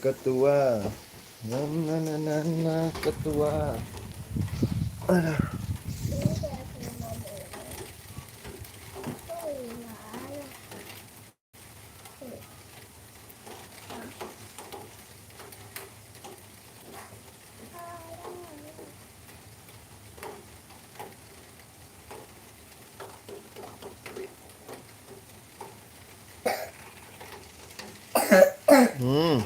ketua. Ketua. Aduh. Hmm.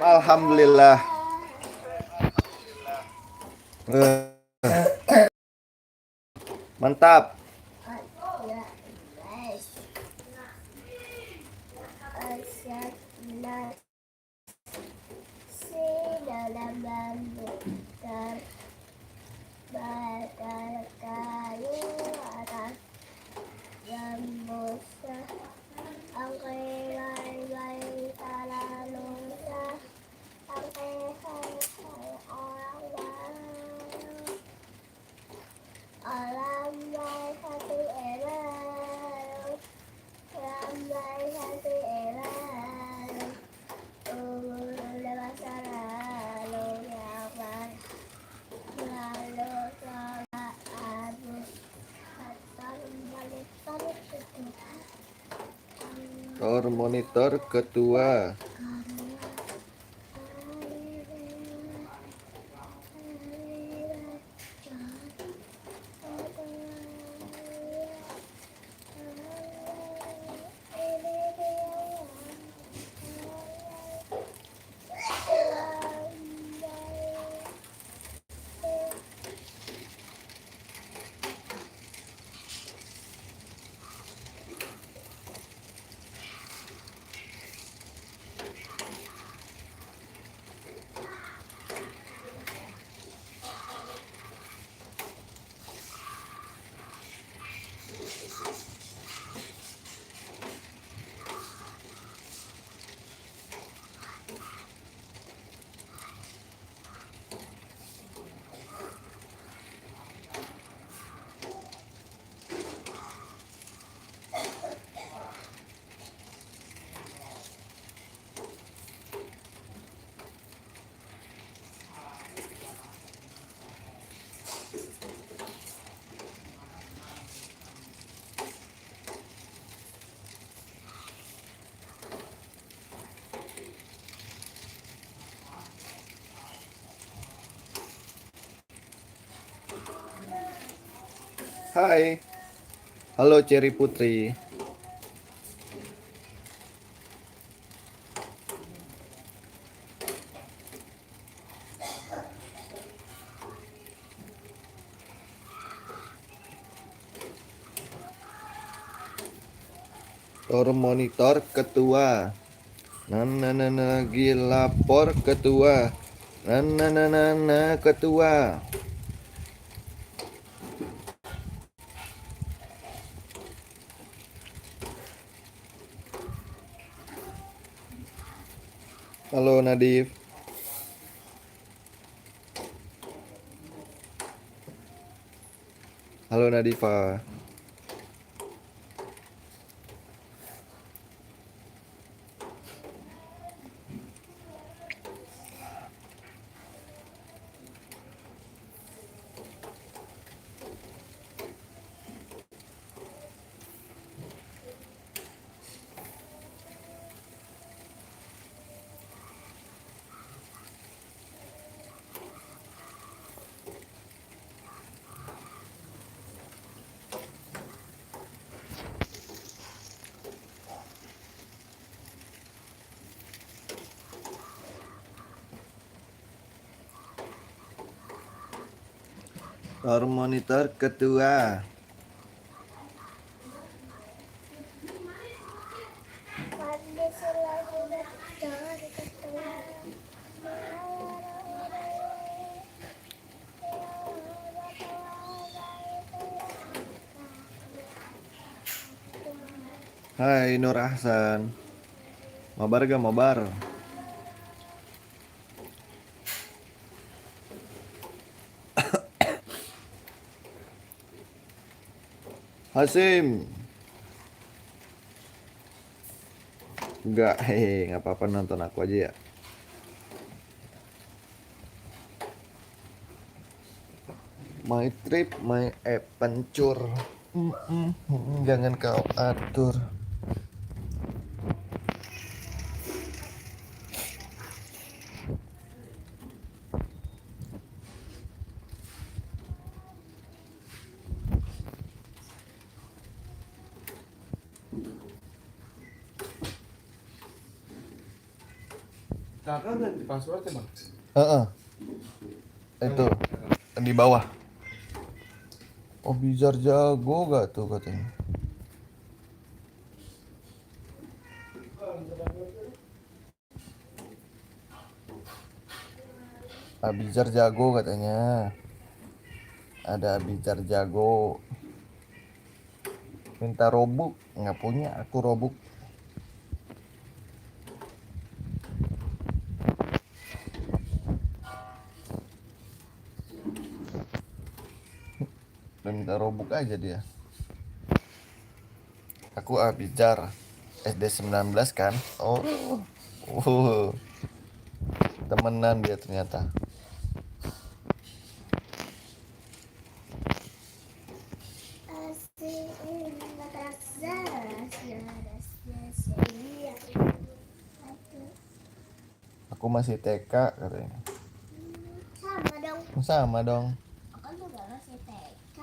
Alhamdulillah. Mantap. Dalam bambu terbakar kayu atas Gambosa angkai lai talalusa angkai hai orang baru alam lai satu erau alam lai satu erau dewasa lalu nyaman lalu sholat abu monitor ketua. Hai. Halo Cherry Putri. Monitor ketua. Gilapor ketua. Ketua. Halo Nadif. Halo Nadifa. Monitor ketua. Hai Nur Ahsan. Mabar gak mabar? Hasim. Enggak, hehe, nggak apa-apa nonton aku aja ya. My trip, my adventure. Jangan kau atur. Kakak ganti password ya bang? Heeh. Itu di bawah. Oh Bizar jago gak tuh katanya. Abizar jago katanya. Ada Abizar jago. Minta robuk, nggak punya aku robuk. Udah minta robuk aja dia. Aku Abizar SD 19 kan. Oh. Temenan dia ternyata. Aku masih TK katanya. Sama dong. Sama dong. Aku juga masih TK.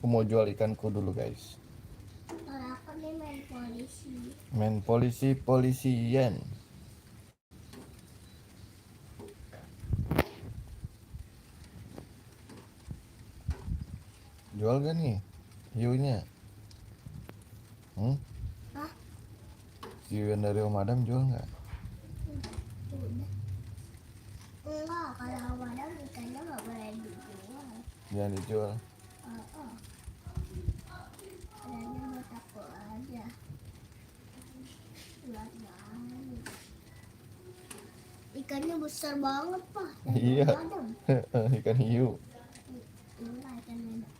Aku mau jual ikanku dulu guys. Kalau aku nih main polisi. Main polisian. Jual gak nih hiunya? Hah? Hiu yang dari Om Adam jual nggak? Udah. Enggak, kalau madam ikannya nggak boleh dijual. Jangan dijual. Adanya buat aku aja. Buat banget. Ikannya besar banget pak. Dari Iya. madam. Ikan hiu. Enggak ikan madam.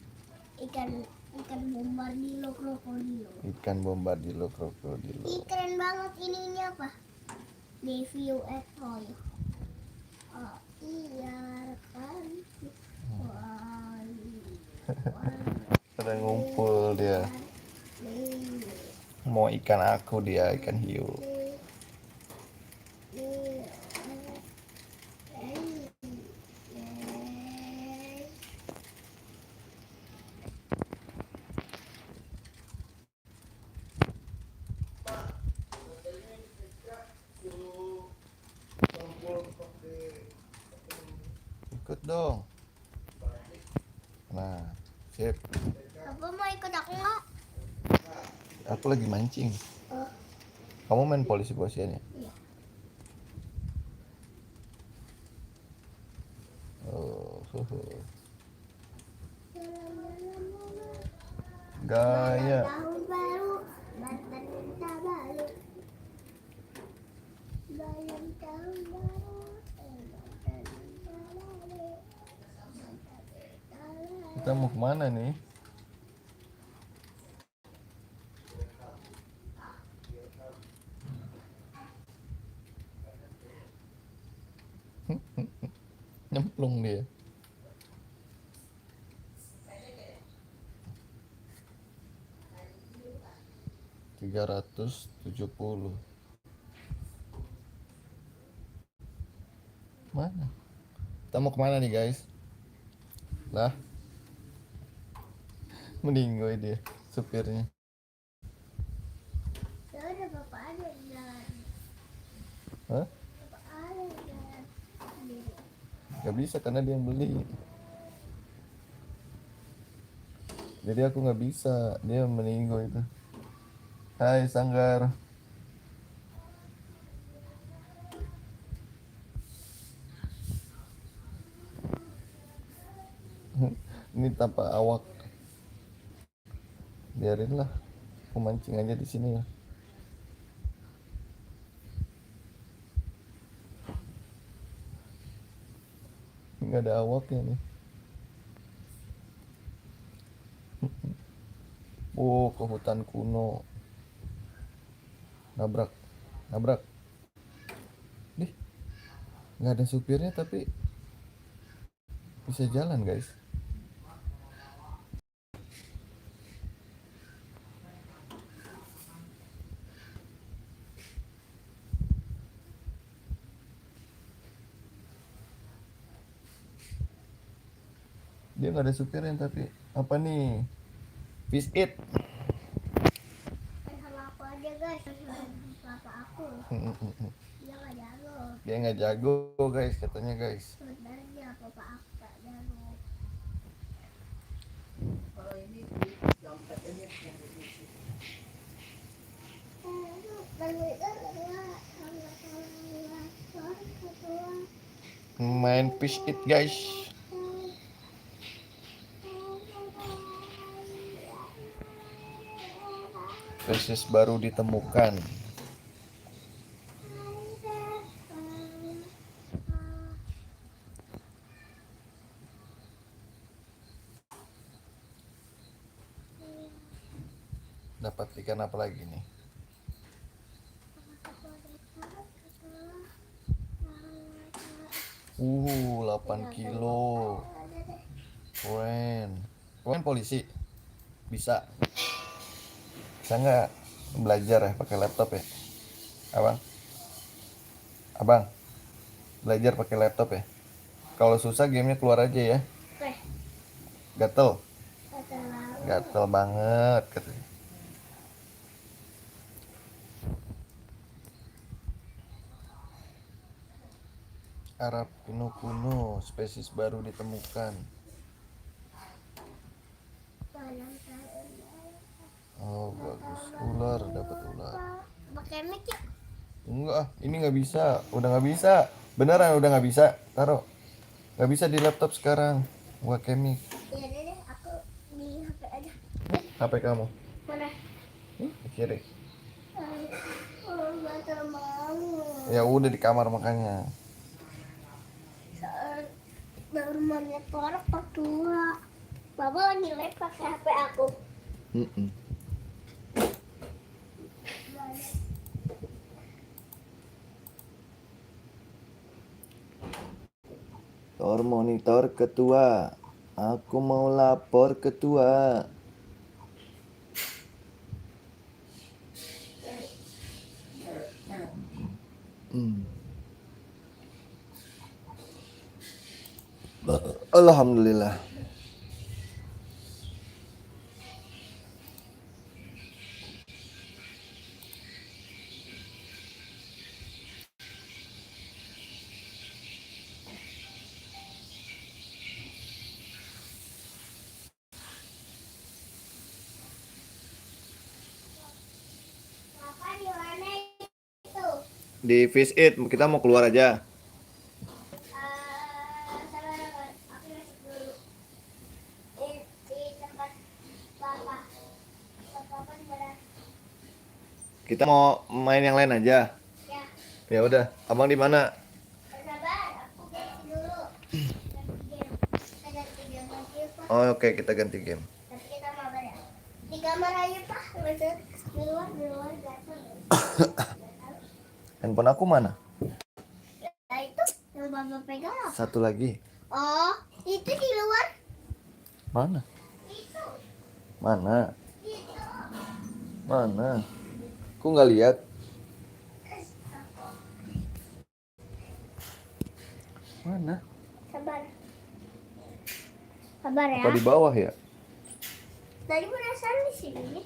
Ikan bombardilo krokodilo. Ikan bombardilo krokodilo. Ih, keren banget ininya apa? Review Apple. Oh iya kan. Wah, Pada ngumpul dia. Mau ikan aku dia ikan hiu. Ikut dong. Nah, sip. Apa mau ikut aku nggak? Aku lagi mancing. Kamu main polisi-polisian ya? Iya. Oh, gaya. Tahun baru, mantan minta balik. Bayang tahun baru, mantan minta balik. Mantan minta balik. Kita mau kemana nih? nyemplung dia. $370. Mana? Kita mau kemana nih guys? Lah, meninggoy dia supirnya. Ya udah bapak ada di jalan. Hah? Bapak ada di jalan sendiri. Gak bisa karena dia yang beli. Jadi aku nggak bisa, dia meninggoy itu. Hai Sanggar. Ini tanpa awak. Biarinlah, aku mancing aja di sini ya. Nggak ada awaknya nih. Oh, ke hutan kuno. Nabrak, nabrak. Nih, nggak ada supirnya tapi bisa jalan guys. Dia nggak ada supirnya tapi apa nih? Fish it. Sama aku aja guys, sama bapak aku. Dia nggak jago. Dia nggak jago guys katanya guys. Sebenarnya bapak aku tak jago. Main fish it guys. Spesies baru ditemukan. Dapat ikan apa lagi nih? 8 kilo. Keren. Keren polisi. Bisa. Bisa nggak belajar ya pakai laptop ya? Abang? Abang? Belajar pakai laptop ya? Kalau susah gamenya keluar aja ya. Oke. Gatel. Terlalu. Gatel banget katanya. Arab kuno-kuno, spesies baru ditemukan. Oh bagus, ular, dapat ular. Pakai mic ya? Enggak, ini nggak bisa, udah nggak bisa. Beneran udah nggak bisa, taruh. Nggak bisa di laptop sekarang. Gua kemik. Iya deh, aku di HP aja. HP kamu? Mana? Di kiri. Oh, nggak terlalu. Ya udah di kamar makanya. Soal baru melihat orang tua. Bapak lagi live pakai HP aku. Monitor ketua. Aku mau lapor ketua. Alhamdulillah. Bapak di mana itu? Di Fish It, kita mau keluar aja. Sabar, aku masuk dulu. Di tempat bapak. Bapak di mana? Kita mau main yang lain aja. Ya, Ya udah, abang di mana? sabar, aku ganti dulu. Ganti game. Kita ganti game lagi, Pak. Oh, oke, kita ganti game. Tapi kita mabar ya. Di kamar aja, Pak. Nggak usah di luar gatel. Handphone aku mana? Nah, itu yang bapak pegang apa? Satu lagi. Oh, itu di luar. Mana? Itu. Mana? Itu. Mana? Aku nggak lihat. Mana? Sabar. Sabar ya. Apa di bawah ya? Tadi penasaran di sini.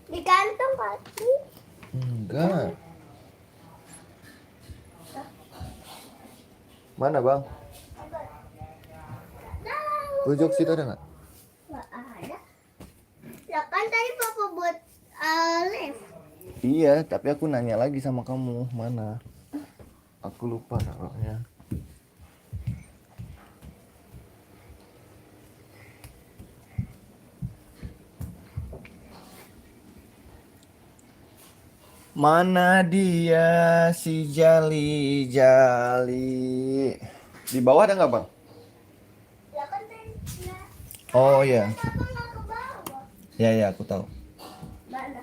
Di kantong kaki. Enggak. Mana bang? Sabar. Tahu. Pojok situ ada nggak? Nggak ada. Ya kan tadi papa buat lift. Iya, tapi aku nanya lagi sama kamu mana? Aku lupa taruhnya. Mana dia si Jali Jali? Di bawah ada nggak bang? Ya kan tadi. Oh iya, Kenapa nggak ke bawah? ya aku tahu. Mana?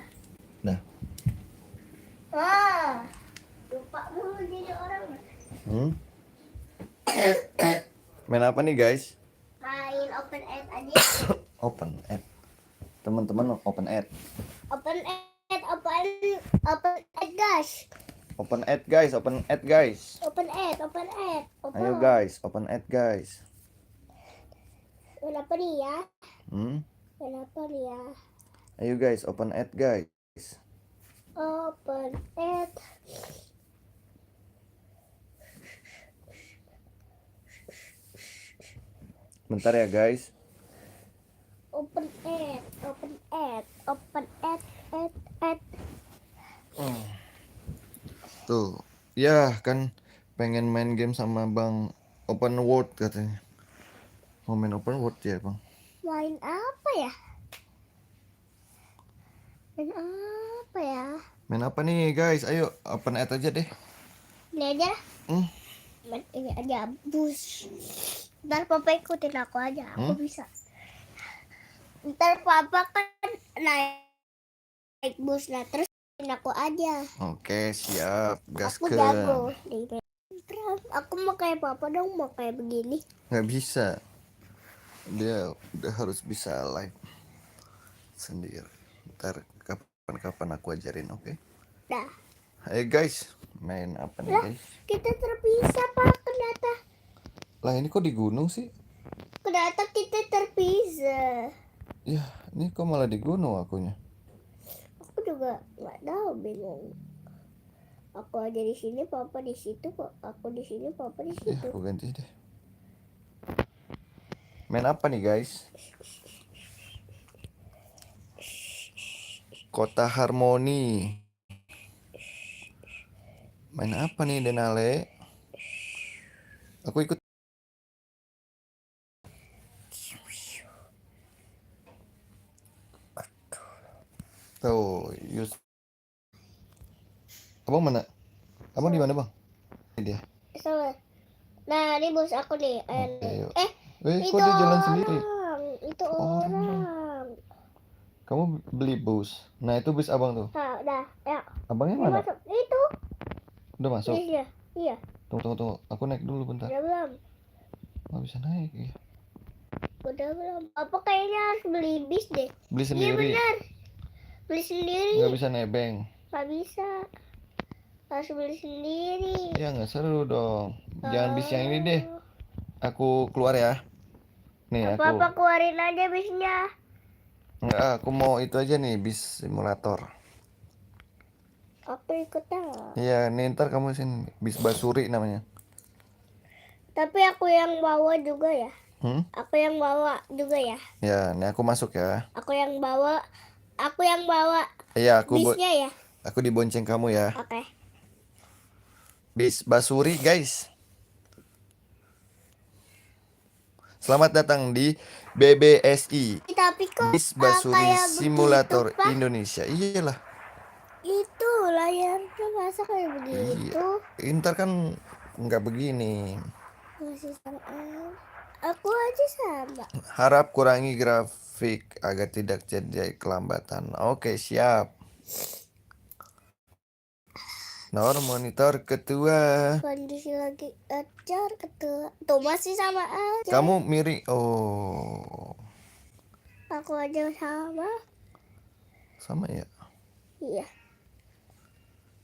Nah, Ah, lupa mulu jadi orang. hmm? Main apa nih guys? Main open end aja. Open app. Teman-teman open app. Open end, open end guys. Open app guys, open app guys. Open end, open end. Ayo guys, open app guys. Kenapa nih ya? Hmm? Kenapa nih ya? Ayo guys, open app guys. Open end. Bentar ya guys. Open end, open end, open end, end. Tuh, ya kan pengen main game sama Bang Open World katanya. Mau main Open World ya Bang? Main apa ya? Main apa ya? Main apa nih guys? Ayo open app aja deh. Ini aja. Hmm? Main ini aja bus. Ntar papa ikutin aku aja, aku bisa. Ntar papa kan naik bus, nah terus ikutin aku aja. Oke, siap. Aku Gaskeun. jago di Minecraft. Aku mau kayak papa dong, mau kayak begini. Nggak bisa. Dia udah harus bisa live sendiri. Ntar kapan-kapan aku ajarin, oke? Dah. Ayo guys, main apa nih Lah, guys? kita terpisah pak ke data. Lah ini kok di gunung sih? Ke data kita terpisah. Ya, ini kok malah di gunung akunya. Aku juga nggak tahu, bingung. Aku aja di sini, papa di situ, kok. Aku di sini, papa di Ya, situ. aku ganti deh. Main apa nih guys? Kota Harmoni. Main apa nih Denale? Aku ikut. Tuh, Abang mana? Abang di mana bang? Ini dia. Sama. Nah, ini bos aku nih. Oke, yuk. Itu Kok dia jalan sendiri? Itu Oh. orang. Kamu beli bus. Nah itu bus abang tuh. Nah, udah, ya. Abangnya Ini mana? masuk. Itu. Udah masuk. Iya, iya. Tunggu. Aku naik dulu bentar. Udah belum? Nggak bisa naik ya. Udah belum? Apa kayaknya harus beli bis deh? Beli Iya sendiri. benar. Beli sendiri. Nggak bisa nebeng. Nggak bisa. Harus beli sendiri. Ya nggak seru dong. Jangan bis yang ini deh. Aku keluar ya. Nih aku. Apa keluarin aja bisnya. Nggak, aku mau itu aja nih bis simulator. Aku ikutnya. Iya, nih ntar kamu sini bis Basuri namanya. Tapi aku yang bawa juga ya. Aku yang bawa juga ya. Ya, nih aku masuk ya. Aku yang bawa. Aku yang bawa Iya, bisnya ya. aku dibonceng kamu ya. Oke. Bis Basuri, guys. Selamat datang di BBSI. Tapi kok Bis Basuri kayak Simulator begitu, Pak? Indonesia. Iyalah. Itu layarnya masa kayak begitu. Iya. Ntar kan nggak begini. Masih sama. Aku aja sama. Harap kurangi grafik agar tidak jadi kelambatan. Oke, siap. Nor monitor ketua. Kondisi lagi ajar ketua. Tuh masih sama aja. Kamu mirip. Oh, Aku aja sama. sama ya. Iya.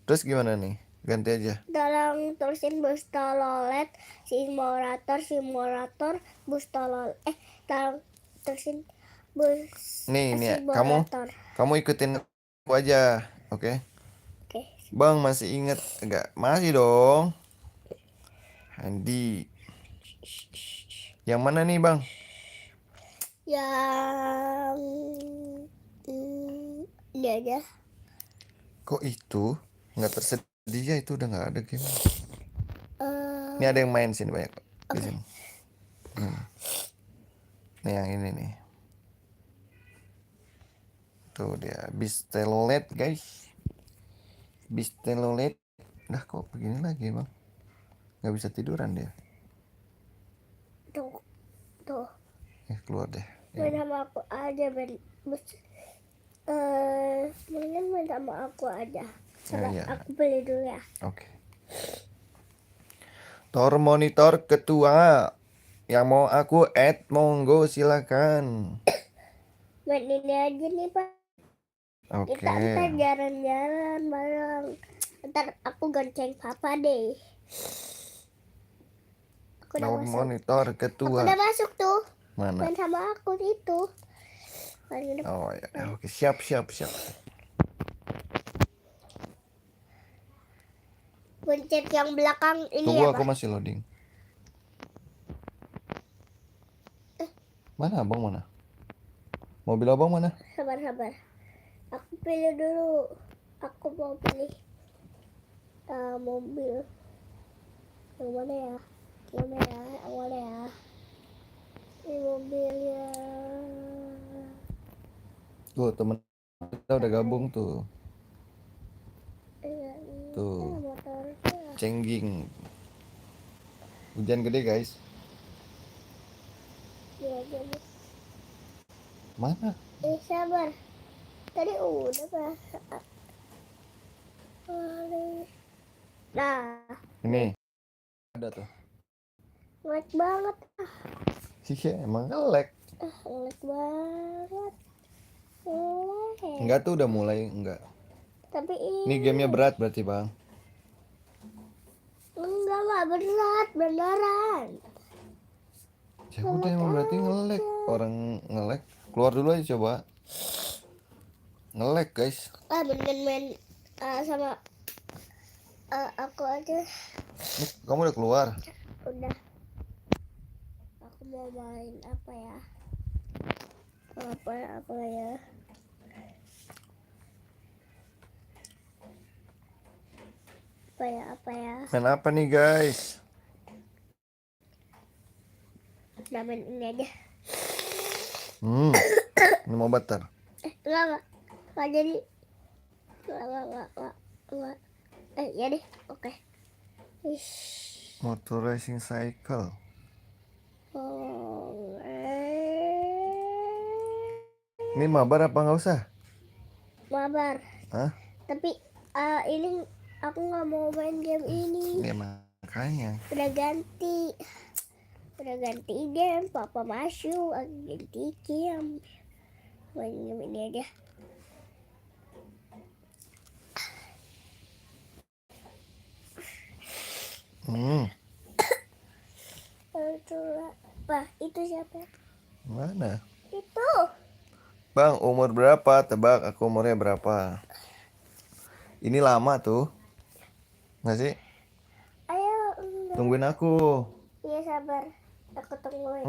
Terus gimana nih? Ganti aja. Dalam tulisin bus tololet simulator bus tolol. Dalam tulisin bus Nih ya, simulator. kamu ikutin aku aja, oke? Oke. Bang masih inget enggak? Masih dong. Andi. Yang mana nih bang? Yang ini aja. Kok itu nggak tersedia, itu udah nggak ada game. Eh, Ini ada yang main sini banyak kok. Di Oke. sini. Nih yang ini nih. Tuh dia, Bistelolet guys. Bistelolet. Dah kok begini lagi bang? Nggak bisa tiduran dia. Tuh. Keluar deh. Main sama aku aja mendingan main sama aku aja. Iya. Aku beli dulu ya. Oke. Tor monitor ketua. Yang mau aku add monggo silakan. Main ini aja nih Pak. Oke. Kita ntar jalan-jalan bareng. Ntar aku gonceng papa deh. Aku udah Tor masuk. monitor Aku ketua. udah masuk tuh. Mana? Main sama aku itu. Oh ya, oke, siap. Pencet yang belakang ini Tunggu, ya aku Pak. masih loading. Mana abang mana? Mobil abang mana? Sabar. Aku pilih dulu. Aku mau pilih mobil. Yang mana ya? Yang mana ya? Ini mobilnya. Tuh temen kita udah gabung tuh. Tuh. Motornya. Cengging. Hujan gede guys. Iya, jadi. Mana? Sabar. Tadi udah Pak. Nah, Ini. Ada tuh. ngelag banget. Iya, emang nge-lag. Ngelag banget. Enggak tuh udah mulai, enggak. Tapi Ini gamenya berat berarti bang. enggak berat beneran. Ya udah emang berarti nge-lag. Orang nge-lag. Keluar dulu aja coba. Nge-lag guys. Mendingan main sama aku aja. Nih, kamu udah keluar. Udah. Aku mau main apa ya? Apa ya? Apa ya? Main apa nih guys? Udah main ini aja. Ini mau bater. Enggak jadi. Enggak. Ya deh, oke. Motor racing cycle. Ini mabar apa nggak usah? Mabar. Hah? Tapi ini aku nggak mau main game ini. Ya makanya. Udah ganti game. Papa masuk, aku ganti game. Main game ini aja. Pak, itu siapa? Mana? Itu. Bang, umur berapa? Tebak aku umurnya berapa? Ini lama tuh. Nggak sih? Ayo. Tungguin aku. Iya, sabar. Aku tungguin.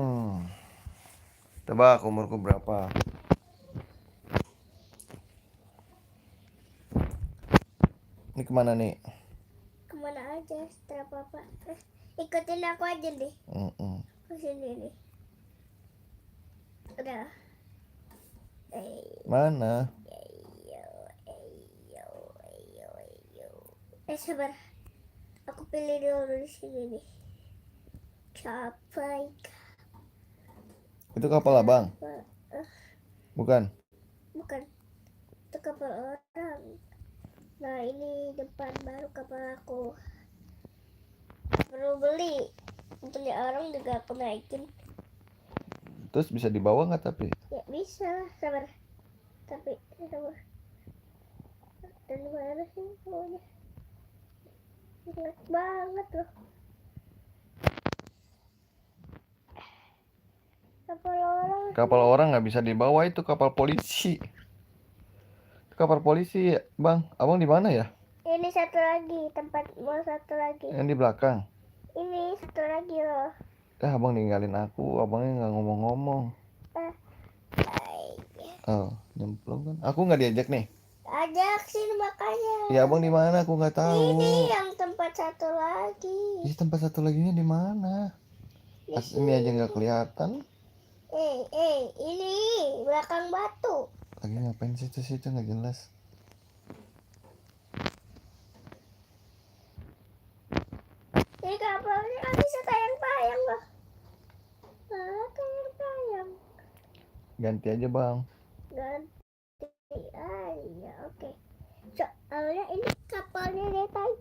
Tebak umurku berapa? Ini kemana nih? Kemana aja setelah papa. Ikutin aku aja deh. Ke sini nih. Udah. Mana? Sabar. Aku pilih dulu di sini nih. Capai. Itu kapal abang? Bukan? Bukan. Itu kapal orang. Nah ini depan baru kapal aku. Perlu beli. Beli orang juga aku naikin. Terus bisa dibawa nggak tapi? Ya bisa lah, sabar. Tapi sabar. Dan mana sih bawanya? Jelek banget loh. Kapal orang nggak bisa dibawa, itu kapal polisi. Itu kapal polisi, Bang. Abang di mana ya? Ini satu lagi, tempat mau satu lagi. Yang di belakang. Ini satu lagi loh. Abang ninggalin aku, abangnya nggak ngomong-ngomong. Baik. Oh, nyemplung kan? Aku nggak diajak nih. Ajak sini makanya. Ya abang di mana? Aku nggak tahu. Ini yang tempat satu lagi. Ini tempat satu laginya di mana? Di Ini aja nggak kelihatan. Ini belakang batu. Lagi ngapain situ nggak jelas. Ini kapalnya nggak bisa tayang-tayang loh. Tayang-tayang. Ganti aja bang. Ganti aja, oke. Soalnya ini kapalnya dia tayang.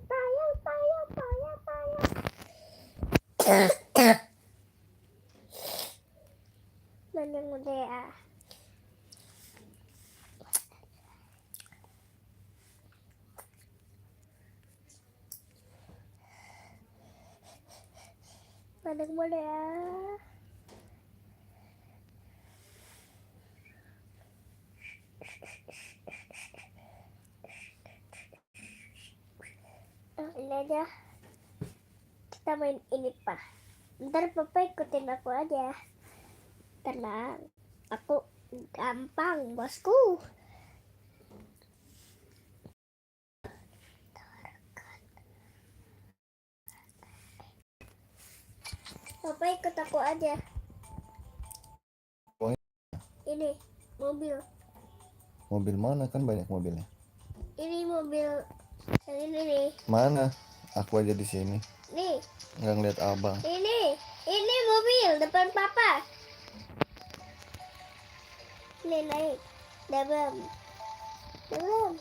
Mana yang udah ya? Mana yang udah ya? Ini aja. Kita main ini pak. Ntar papa ikutin aku aja. Tenang, aku gampang bosku. Papa ikut aku aja. Ini mobil. Mobil mana, kan banyak mobilnya. Ini mobil yang ini nih. Mana? Aku aja di sini. Nih. Nggak ngeliat abang. Ini mobil depan papa. Nih naik. Udah belum?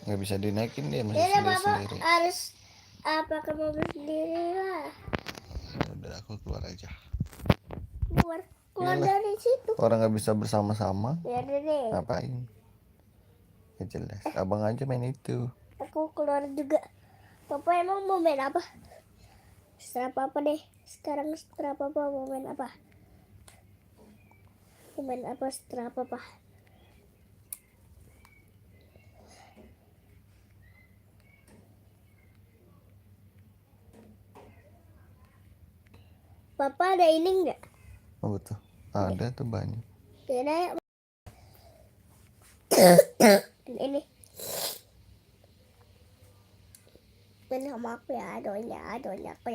Nggak bisa dinaikin, dia masih Ya papa sendiri. harus pakai mobil sendiri lah. Udah aku keluar aja. Keluar Iyalah. dari situ. Orang nggak bisa bersama-sama. Ya udah deh. Ngapain? Ya jelas. Abang aja main itu. Aku keluar juga. Papa emang mau main apa? Setelah papa deh. Sekarang setelah papa mau main apa? Mau main apa setelah papa? Papa ada ini enggak? Oh betul. Ada tuh banyak. Kira ini. Main sama aku ya, adonya aku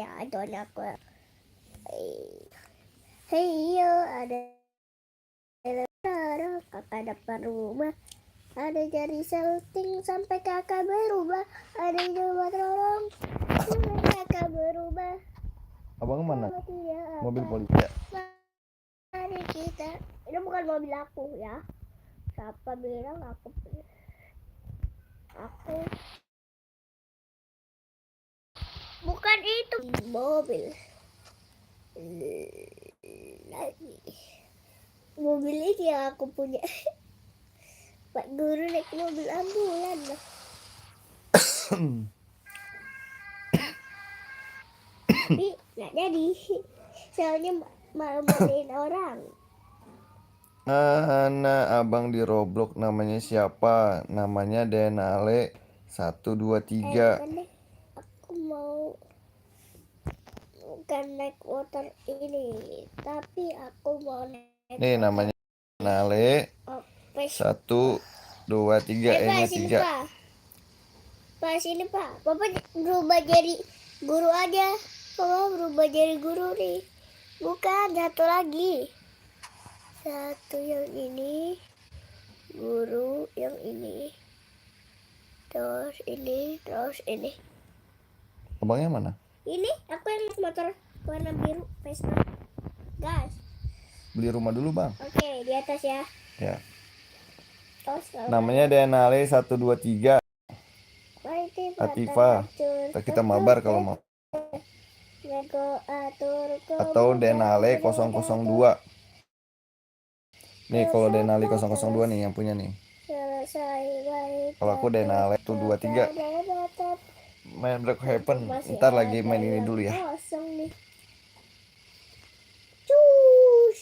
ya. Hei yo, ada kakak dapat rumah. Ada jari selting sampai kakak berubah. Ada coba tolong sampai kakak berubah. Abang mana? Tidak Mobil apa. polisi ya? Mari kita. Ini bukan mobil aku ya. Siapa bilang aku bukan itu mobil lagi. Mobil ini yang aku punya. Pak Guru naik mobil ambulan loh. Tapi nggak jadi. Soalnya malu-maluin orang. Nah, abang di Roblox namanya siapa? Namanya Denale 123. Bukan deh. Aku mau bukan naik motor ini, tapi aku mau naik Nih namanya Denale pes. 123. Ini Sini 3. pak. Pak sini pak. Papa berubah jadi guru aja. Papa berubah jadi guru nih. Bukan satu lagi. Satu yang ini. Guru yang ini. Terus ini. Terus ini. Abangnya mana? Ini aku yang motor warna biru Vespa. Gas. Beli rumah dulu bang. Oke, di atas ya. Ya. Terus kalau Namanya Denale 123. mari Ativa. Kita mabar kalau mau. Atau Denali 002. Nih kalau Denali 002 nih yang punya nih. Kalau aku Denali 123. Main Black Heaven. Ntar lagi main ini dulu ya. Cus.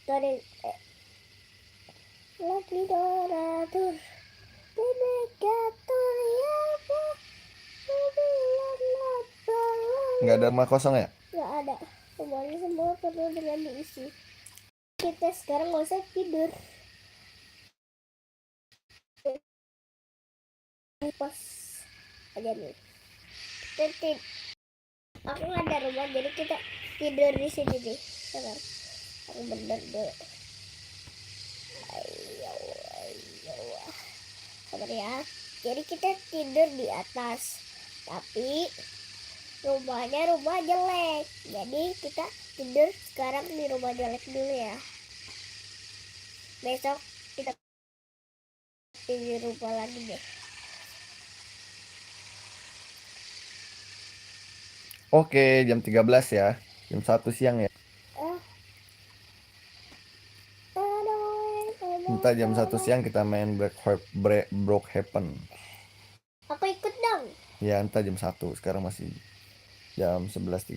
Dari lagi doratur. Nggak ada rumah kosong ya? Nggak ada. Rumahnya semua penuh dengan diisi. Kita sekarang nggak usah tidur. Pas aja nih. Aku nggak ada rumah, jadi kita tidur di sini nih. Sabar. Aku bener deh. Ayo. Sabar ya. Jadi kita tidur di atas. Tapi rumahnya rumah jelek. Jadi kita tidur sekarang di rumah jelek dulu ya. Besok kita tidur rumah lagi deh. Oke, jam 13 ya. Jam 1 siang ya. Entah jam 1 siang kita main Brookhaven. Aku ikut dong. Ya, entah jam 1. Sekarang masih jam 11.30.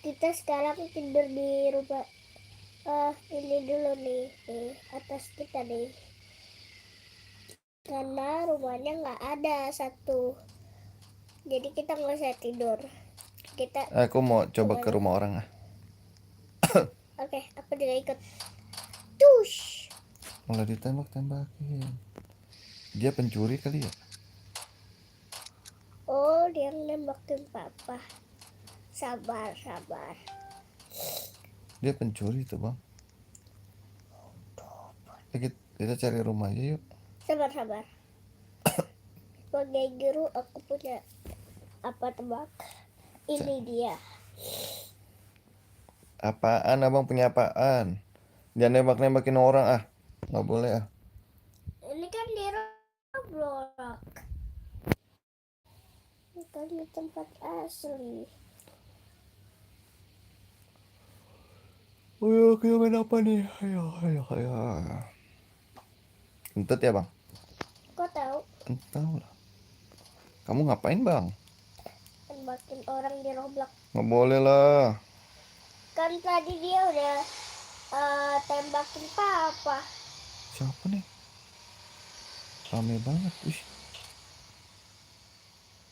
Kita sekarang tidur di rumah ini dulu nih, atas kita nih. Karena rumahnya nggak ada satu. Jadi kita nggak usah tidur. Aku mau coba ke rumah orang ah. Oke, aku juga ikut. Tush. Malah ditembak-tembakin. Dia pencuri kali ya? Oh, dia nembakin papa. Sabar. Dia pencuri tuh bang. Kita cari rumah aja yuk. Sabar. Sebagai guru aku punya apa tebak? Ini dia. Apaan abang punya apaan? Jangan nembak-nembakin orang ah. Nggak boleh ah. Ini kan di Roblox. Bukan di tempat asli. Ayo kita main apa nih? Ayo. Entut ya bang? Kok tahu? Entah lah. Kamu ngapain bang? Tembakin orang di Roblox. Nggak boleh lah. Kan tadi dia udah tembakin papa. Siapa nih? Rame banget. Wih.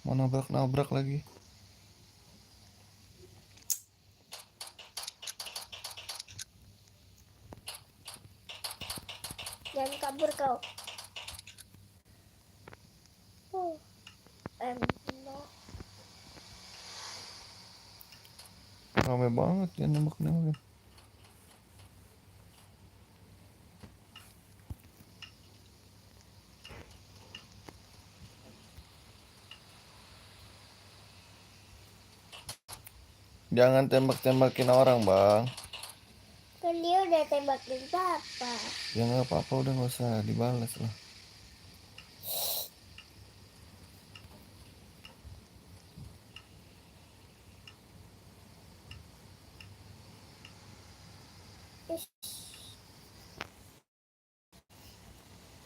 Mau nabrak lagi. Jangan kabur kau. No. Rame banget ya nembak-nembakin. Jangan tembak-tembakin orang bang. Kan dia udah tembakin papa. Ya nggak apa-apa udah nggak usah dibalas lah.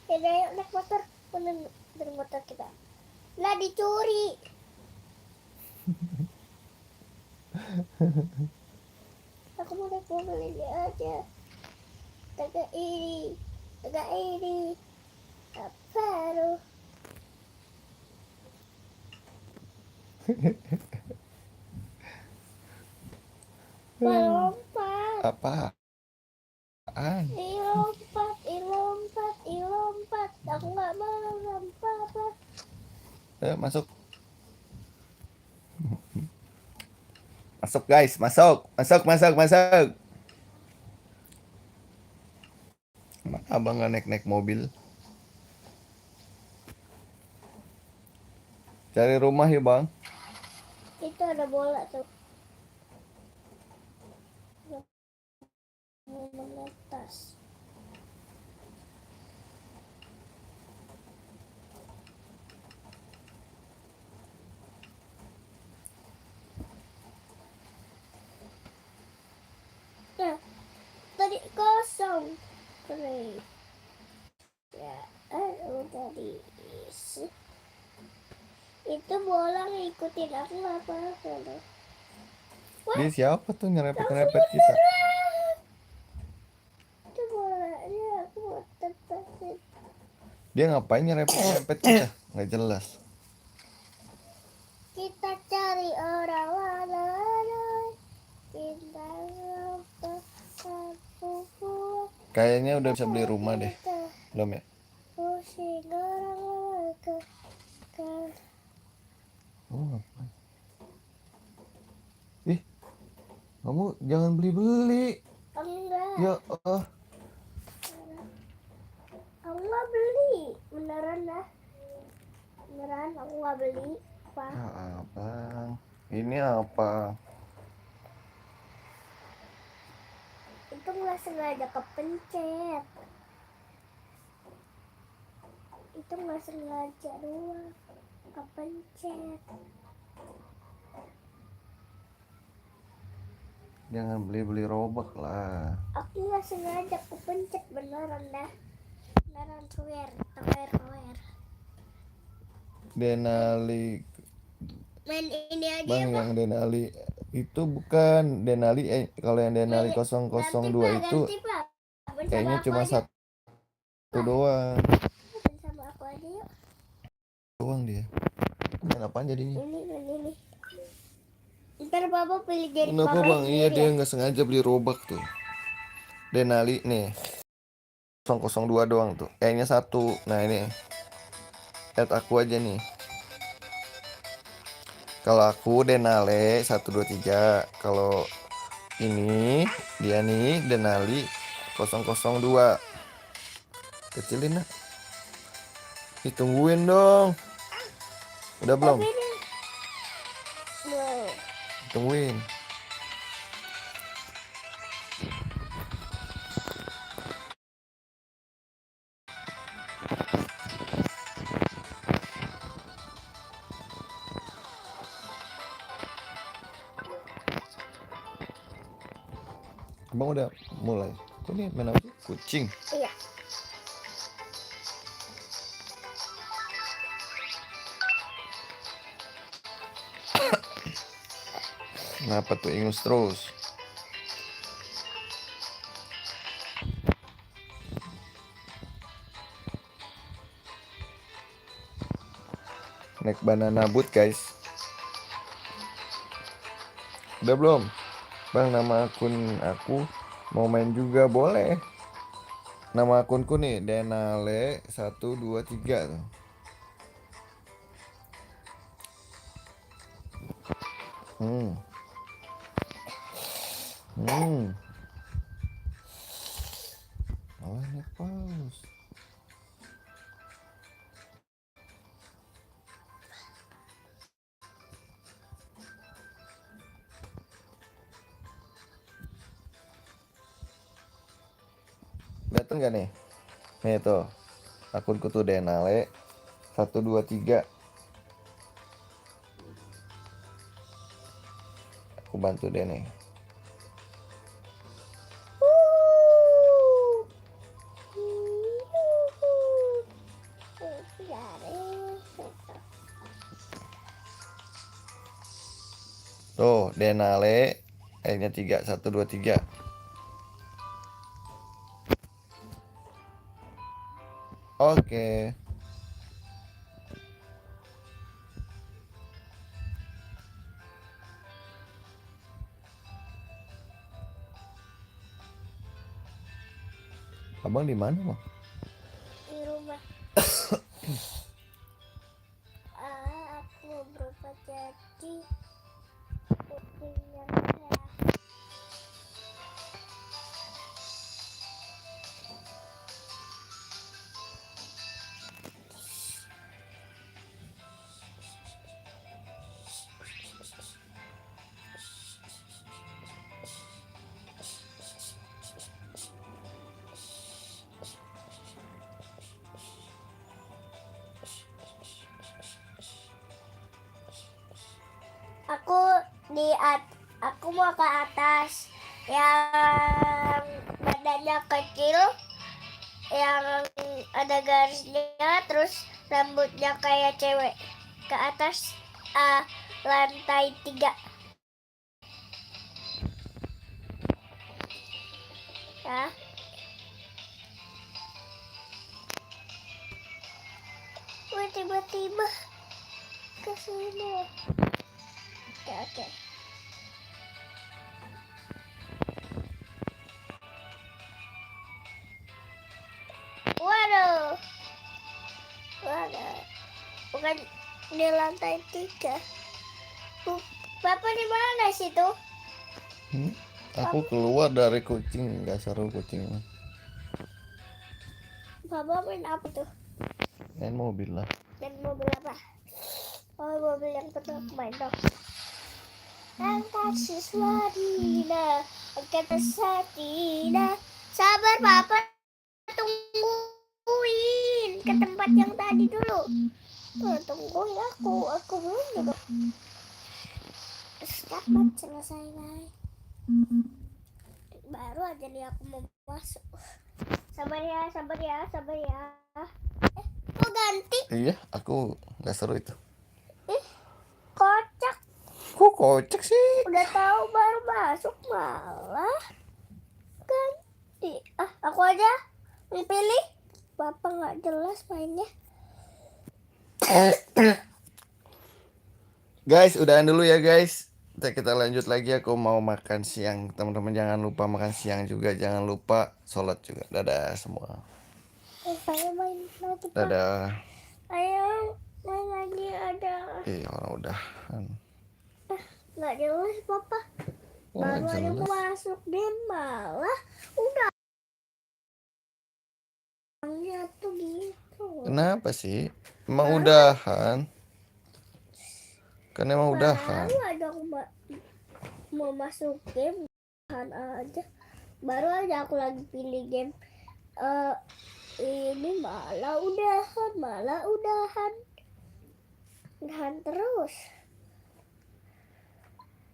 Yaudah yuk naik motor. Dari motor kita. Lah dicuri. Aku mau naik mobil ini aja. Tegak ini. Apa lu? Lompat. Apaan? Lompat. Aku nggak mau lompat. Ayo masuk. Masuk guys, masuk. Abang nggak naik mobil. Cari rumah ya bang. Itu ada bola tuh. jelas. Nah, tadi kosong. Three. Ya, udah diisi. Itu bola ngikutin aku apa-apa loh. Dia siapa tuh nyerepet-nyerepet kita? Itu bolanya aku mau tepatin. Dia ngapain nyerepet-nyerepet kita? Nggak jelas. Kita cari orang lain. Kita lupa aku. Kayaknya udah bisa beli rumah deh. Belum ya? Pusing orang lain. Oh, ngapain? Ih, kamu jangan beli-beli. Enggak. Ya, Aku nggak beli. Beneran dah. Beneran aku nggak beli. Pak. abang. Ini apa? Itu nggak sengaja kepencet. Itu nggak sengaja doang kepencet. Jangan beli-beli robak lah. Aku nggak sengaja kepencet beneran dah. Beneran swear. Denali, Main ini aja bang, ya, Pak. yang Denali itu bukan Denali. Kalau yang Denali 002 itu Ganti, Pak. Main kayaknya sama aku cuma aja. satu doang. Main sama aku aja yuk. Doang dia. Main apaan jadinya? Ini. Ntar Papa pilih jadi Kenapa Papa bang? Iya sendiri dia ya. nggak sengaja beli robak tuh. Denali nih 002 doang tuh. Kayaknya satu. Nah ini add aku aja nih. Kalau aku Denale 123. Kalau ini dia nih Denali 002. Kecilin nak. Ditungguin dong. Udah belum? Tapi ini wow. Tungguin. Abang udah mulai. Kok nih main apa? Kucing. Iya. Kenapa tuh ingus terus? Naik banana boat guys. Udah belum? Bang, nama akun aku mau main juga boleh. Nama akunku nih Denale 123 tuh. Hmm. Oh, ini paus. Dateng gak nih? Nih tuh. Akunku tuh Denale 123. Aku bantu deh nih. Tuh, Denale akhirnya 3 123. Oke. Abang di mana, Bang? Di rumah. Aku berubah jadi kucing yang merah. Aku aku mau ke atas yang badannya kecil, yang ada garisnya, terus rambutnya kayak cewek. Ke atas lantai 3. Ya. Wah, tiba-tiba ke sini. Oke. Waduh. Bukan di lantai 3. Papa di mana situ? Aku keluar dari kucing, nggak seru kucing. Papa main apa tuh? Main mobil lah. Dan mobil apa? Oh, mobil yang pernah aku main dong. Angkat siswa Dina, angkat Satina. Sabar Papa, tungguin ke tempat yang tadi dulu. Tungguin aku belum juga. Dapat selesai guys. Baru aja nih aku mau masuk. Sabar ya. Mau ganti? Iya, aku nggak seru itu. Kocak. Kok kocak sih? Udah tahu baru masuk malah ganti. Aku aja yang pilih. Papa nggak jelas mainnya. Guys, udahan dulu ya guys. Kita lanjut lagi. Aku mau makan siang. Teman-teman jangan lupa makan siang juga. Jangan lupa sholat juga. Dadah semua. Saya main lagi Pak. Dadah. Ayo main lagi ada. Orang udah. Nggak jelas Papa. Baru aja mau masuk game malah udah. Orangnya tuh gitu. Kenapa sih? Emang udahan? Kan emang udahan. Baru aja aku mau masuk game udahan aja. Baru aja aku lagi pilih game. Ini malah udahan terus.